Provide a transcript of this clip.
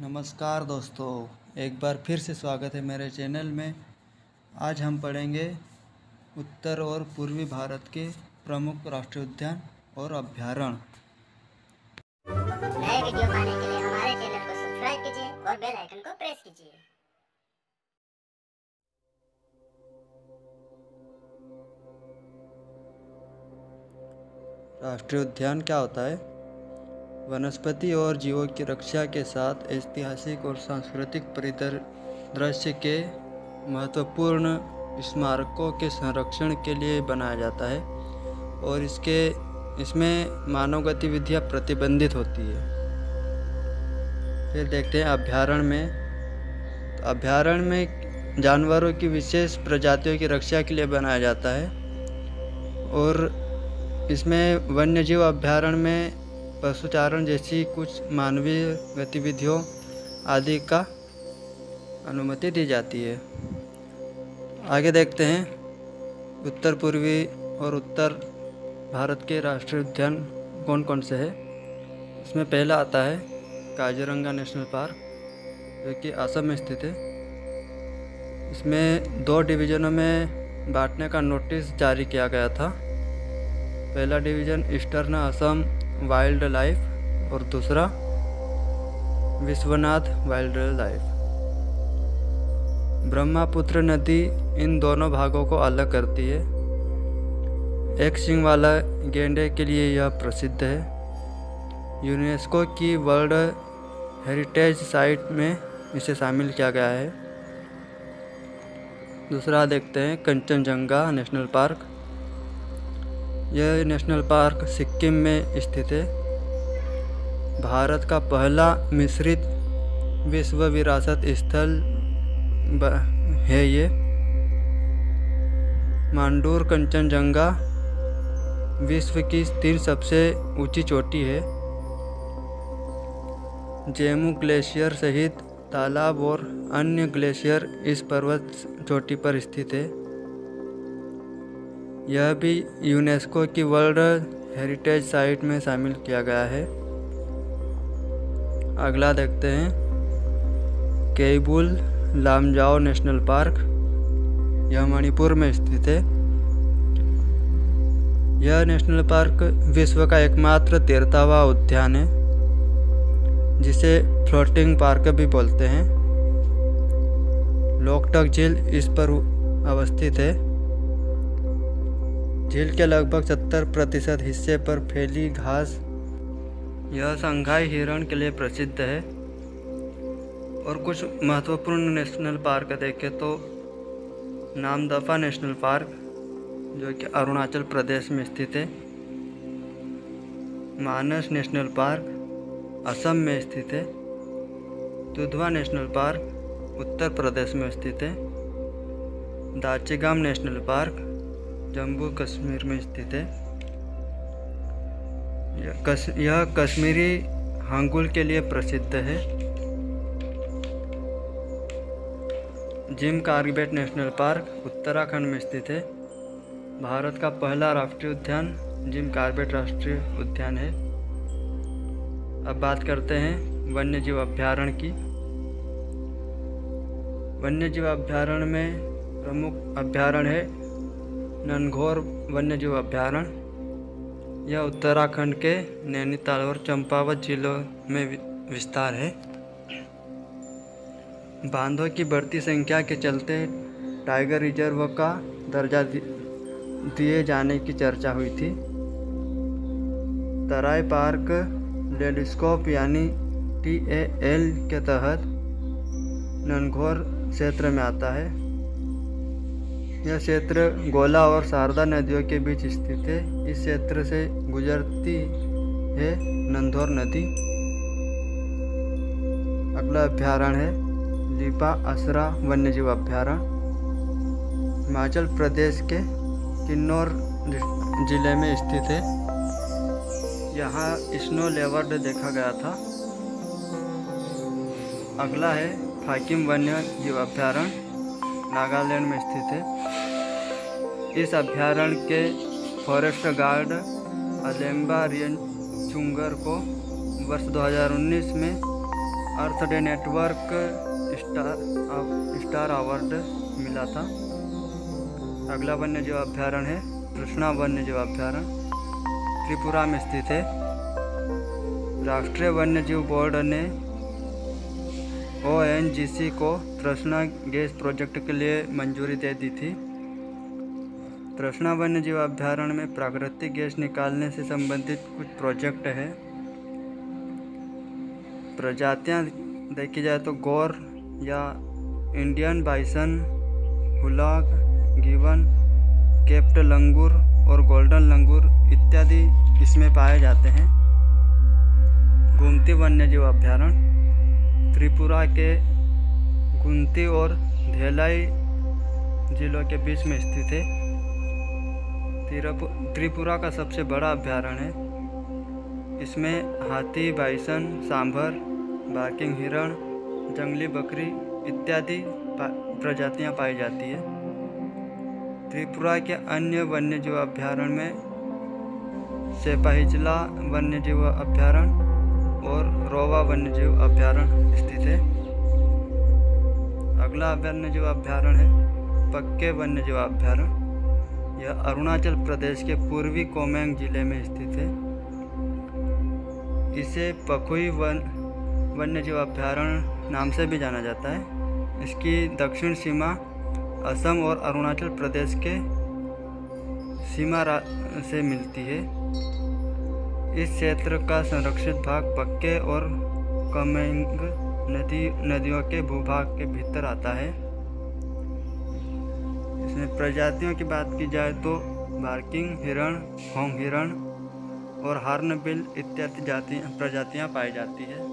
नमस्कार दोस्तों, एक बार फिर से स्वागत है मेरे चैनल में। आज हम पढ़ेंगे उत्तर और पूर्वी भारत के प्रमुख राष्ट्रीय उद्यान और अभयारण्य। नए वीडियो पाने के लिए हमारे चैनल को सब्सक्राइब कीजिए और बेल आइकन को प्रेस कीजिए। राष्ट्रीय उद्यान क्या होता है? वनस्पति और जीवों की रक्षा के साथ ऐतिहासिक और सांस्कृतिक परिदृश्य के महत्वपूर्ण स्मारकों के संरक्षण के लिए बनाया जाता है और इसमें मानव गतिविधियां प्रतिबंधित होती है। फिर देखते हैं अभयारण्य में। तो अभयारण्य में जानवरों की विशेष प्रजातियों की रक्षा के लिए बनाया जाता है और इसमें वन्यजीव अभयारण्य में पशुचारण जैसी कुछ मानवीय गतिविधियों आदि का अनुमति दी जाती है। आगे देखते हैं उत्तर पूर्वी और उत्तर भारत के राष्ट्रीय उद्यान कौन कौन से हैं। इसमें पहला आता है काजीरंगा नेशनल पार्क, जो कि असम में स्थित है। इसमें 2 डिवीज़नों में बांटने का नोटिस जारी किया गया था। पहला division eastern Assam wild life और दूसरा विश्वनाथ वाइल्ड लाइफ। ब्रह्मपुत्र नदी इन दोनों भागों को अलग करती है। एक सींग वाला गैंडे के लिए यह प्रसिद्ध है। यूनेस्को की वर्ल्ड हेरिटेज साइट में इसे शामिल किया गया है। दूसरा देखते हैं कंचनजंगा नेशनल पार्क। यह नेशनल पार्क सिक्किम में स्थित है। भारत का पहला मिश्रित विश्व विरासत स्थल है ये। मांडूर कंचनजंगा विश्व की 3 सबसे ऊंची चोटी है। जेमू ग्लेशियर सहित तालाब और अन्य ग्लेशियर इस पर्वत चोटी पर स्थित है। यह भी यूनेस्को की वर्ल्ड हेरिटेज साइट में शामिल किया गया है। अगला देखते हैं केबुल लामजाओ नेशनल पार्क। यह मणिपुर में स्थित है। यह नेशनल पार्क विश्व का एकमात्र तैरता उद्यान है, जिसे फ्लोटिंग पार्क भी बोलते हैं। लोकटक झील इस पर अवस्थित है। झील के लगभग 70% हिस्से पर फैली घास यह संघाई हिरण के लिए प्रसिद्ध है। और कुछ महत्वपूर्ण नेशनल पार्क देखें तो नामदफा नेशनल पार्क, जो कि अरुणाचल प्रदेश में स्थित है। मानस नेशनल पार्क असम में स्थित है। दुधवा नेशनल पार्क उत्तर प्रदेश में स्थित है। दाचीगाम नेशनल पार्क जम्मू कश्मीर में स्थित है। यह कश्मीरी हांगुल के लिए प्रसिद्ध है। Jim Corbett national park Uttarakhand में स्थित है। भारत का पहला राष्ट्रीय उद्यान जिम कॉर्बेट राष्ट्रीय उद्यान है। अब बात करते हैं वन्यजीव अभयारण्य की। वन्यजीव अभयारण्य में प्रमुख अभयारण्य है ननघोर वन्यजीव अभयारण्य। यह उत्तराखंड के नैनीताल और चंपावत जिलों में विस्तार है। बांधों की बढ़ती संख्या के चलते टाइगर रिजर्व का दर्जा दिए जाने की चर्चा हुई थी। तराई पार्क लैंडस्केप यानी TAL के तहत ननघोर क्षेत्र में आता है। यह क्षेत्र गोला और शारदा नदियों के बीच स्थित है। इस क्षेत्र से गुजरती है नंधौर नदी। अगला अभयारण्य है लिपा असरा वन्यजीव अभयारण्य। हिमाचल प्रदेश के किन्नौर जिले में स्थित है। यहाँ स्नो लेपर्ड देखा गया था। अगला है फाकिम वन्यजीव अभयारण्य, नागालैंड में स्थित है। इस अभयारण्य के फॉरेस्ट गार्ड अलेम्बा रियनचुंगर को वर्ष 2019 में अर्थ डे नेटवर्क स्टार अवार्ड मिला था। अगला वन्यजीव अभ्यारण्य है तृष्णा वन्यजीव अभ्यारण्य, त्रिपुरा में स्थित है। राष्ट्रीय वन्यजीव बोर्ड ने ONGC को तृष्णा गैस प्रोजेक्ट के लिए मंजूरी दे दी थी। तृष्णा वन्यजीव अभ्यारण्य में प्राकृतिक गैस निकालने से संबंधित कुछ प्रोजेक्ट है। प्रजातियां देखी जाए तो गौर या इंडियन बाइसन, हुलाग, गिवन, केप्ट लंगूर और गोल्डन लंगूर इत्यादि इसमें पाए जाते हैं। गुमती वन्यजीव अभ्यारण्य त्रिपुरा के गुमती और धेलाई जिलों के बीच में स्थित है। त्रिपुरा का सबसे बड़ा अभ्यारण्य है। इसमें हाथी, बाइसन, सांभर, बार्किंग हिरण, जंगली बकरी इत्यादि प्रजातियां पाई जाती है। त्रिपुरा के अन्य वन्यजीव अभ्यारण्य में सेपाहीजला वन्यजीव अभ्यारण्य और रोवा वन्यजीव अभ्यारण्य स्थित है। अगला वन्यजीव अभ्यारण्य है पक्के वन्यजीव अभ्यारण्य। यह अरुणाचल प्रदेश के पूर्वी कोमेंग जिले में स्थित है। इसे पखुई वन्यजीव अभ्यारण्य नाम से भी जाना जाता है। इसकी दक्षिण सीमा असम और अरुणाचल प्रदेश के सीमा से मिलती है। इस क्षेत्र का संरक्षित भाग पक्के और कोमेंग नदियों के भूभाग के भीतर आता है। इसमें प्रजातियों की बात की जाए तो बार्किंग हिरण, होंग हिरण और हार्नबिल इत्यादि प्रजातियां पाई जाती है।